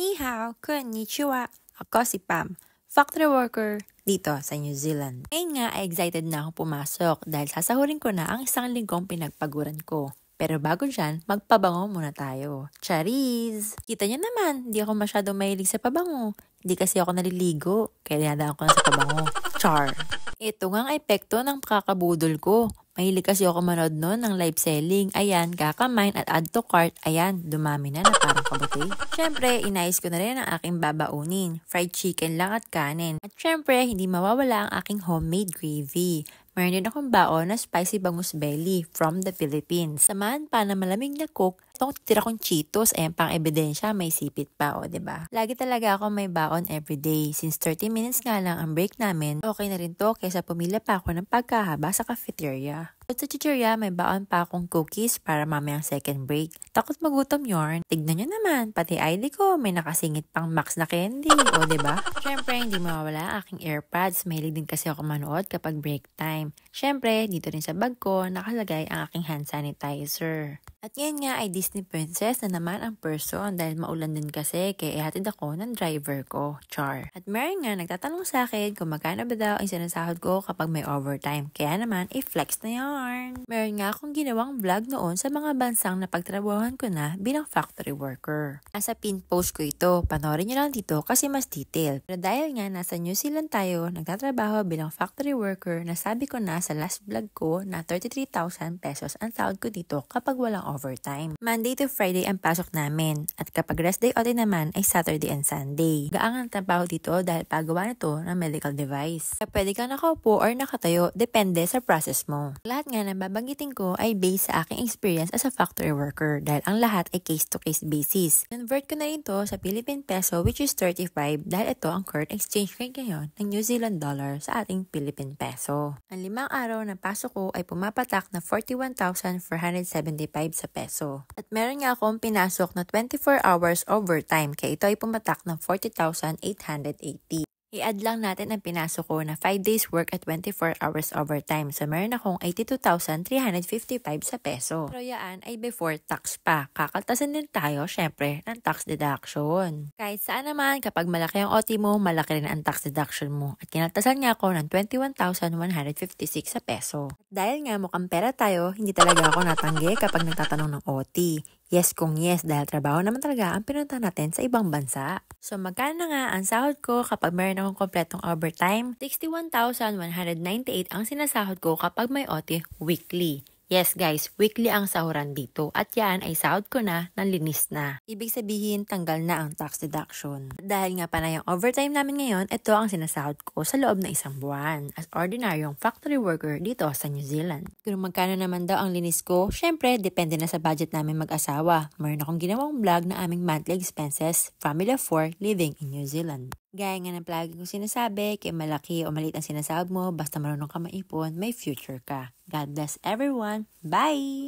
Ni hao, konnichiwa. Ako si Pam, factory worker dito sa New Zealand. Ngayon nga ay excited na akong pumasok dahil sasahurin ko na ang isang linggong pinagpaguran ko. Pero bago dyan, magpabango muna tayo. Charis! Kita niyo naman, hindi ako masyadong mahilig sa pabango. Hindi kasi ako naliligo, kaya dinadaan ko na sa pabango. Char! Ito nga ang epekto ng kakabudol ko. Mahilig kasi ako manood noon ng live selling. Ayan, kakamine at add to cart. Ayan, dumami na parang kabuti. Syempre, inayos ko na rin ang aking babaunin. Fried chicken lang at kanin. At syempre, hindi mawawala ang aking homemade gravy. Mayroon din akong baon na spicy bangus belly from the Philippines. Samahan pa na malamig na coke, itong titira kong Cheetos, ayan pang ebidensya, may sipit pa o, diba? Lagi talaga ako may baon everyday. Since 30 minutes nga lang ang break namin, okay na rin to kaysa pumila pa ako ng pagkahaba sa cafeteria. At sa chichirya, may baon pa akong cookies para mamayang second break. Takot magutom yarn. Tignan nyo naman, pati ID ko, may nakasingit pang max na candy. O, diba? Syempre, hindi mawawala ang aking AirPods. Mahilig din kasi ako manood kapag break time. Syempre, dito rin sa bag ko, nakalagay ang aking hand sanitizer. At ngayon nga ay Disney Princess na naman ang person dahil maulan din kasi kaya ihatid ako ng driver ko, Char. At meron nga nagtatanong sa akin kung magkano ba daw ang sinasahod ko kapag may overtime. Kaya naman, i-flex na yarn. Meron nga akong ginawang vlog noon sa mga bansang napagtrabahuhan ko na bilang factory worker. Nasa pin post ko ito, panoorin nyo lang dito kasi mas detail. Pero dahil nga nasa New Zealand tayo, nagtatrabaho bilang factory worker, nasabi ko na sa last vlog ko na 33,000 pesos ang sahod ko dito kapag walang overtime. Monday to Friday ang pasok namin at kapag rest day otin naman ay Saturday and Sunday. Gaang ang trabaho dito dahil pagawa nito ng medical device. Kaya pwede kang nakaupo or nakatayo depende sa process mo. Lahat nga na babanggitin ko ay based sa aking experience as a factory worker dahil ang lahat ay case-to-case basis. Convert ko na rin to sa Philippine peso which is 35 dahil ito ang current exchange rate ngayon ng New Zealand dollar sa ating Philippine peso. Ang 5 araw na pasok ko ay pumapatak na 41,475 sa peso. At meron nga akong pinasok na 24 hours overtime kaya ito ay pumatak ng 40,880. I-add lang natin ang pinasok ko na 5 days work at 24 hours overtime. So, meron akong 82,355 sa peso. Pero yan ay before tax pa. Kakaltasan din tayo, syempre, ng tax deduction. Kahit saan naman, kapag malaki ang OT mo, malaki rin ang tax deduction mo. At kinaltasan nga ako ng 21,156 sa peso. At dahil nga mukhang pera tayo, hindi talaga ako natanggi kapag nagtatanong ng OT. Yes kung yes, dahil trabaho naman talaga ang pinunta natin sa ibang bansa. So magkano nga ang sahod ko kapag mayroon akong kompletong overtime? 61,198 ang sinasahod ko kapag may OT weekly. Yes guys, weekly ang sahuran dito at yan ay sahod ko na ng linis na. Ibig sabihin, tanggal na ang tax deduction. Dahil nga panay ang overtime namin ngayon, ito ang sinasahod ko sa loob ng isang buwan as ordinaryong factory worker dito sa New Zealand. Kung magkano naman daw ang linis ko, syempre depende na sa budget namin mag-asawa. Mayroon akong ginawang vlog na aming monthly expenses, family of 4 living in New Zealand. Gaya nga ng palagi kong sinasabi, kaya malaki o maliit ang sinasahod mo, basta marunong ka maipon, may future ka. God bless everyone. Bye!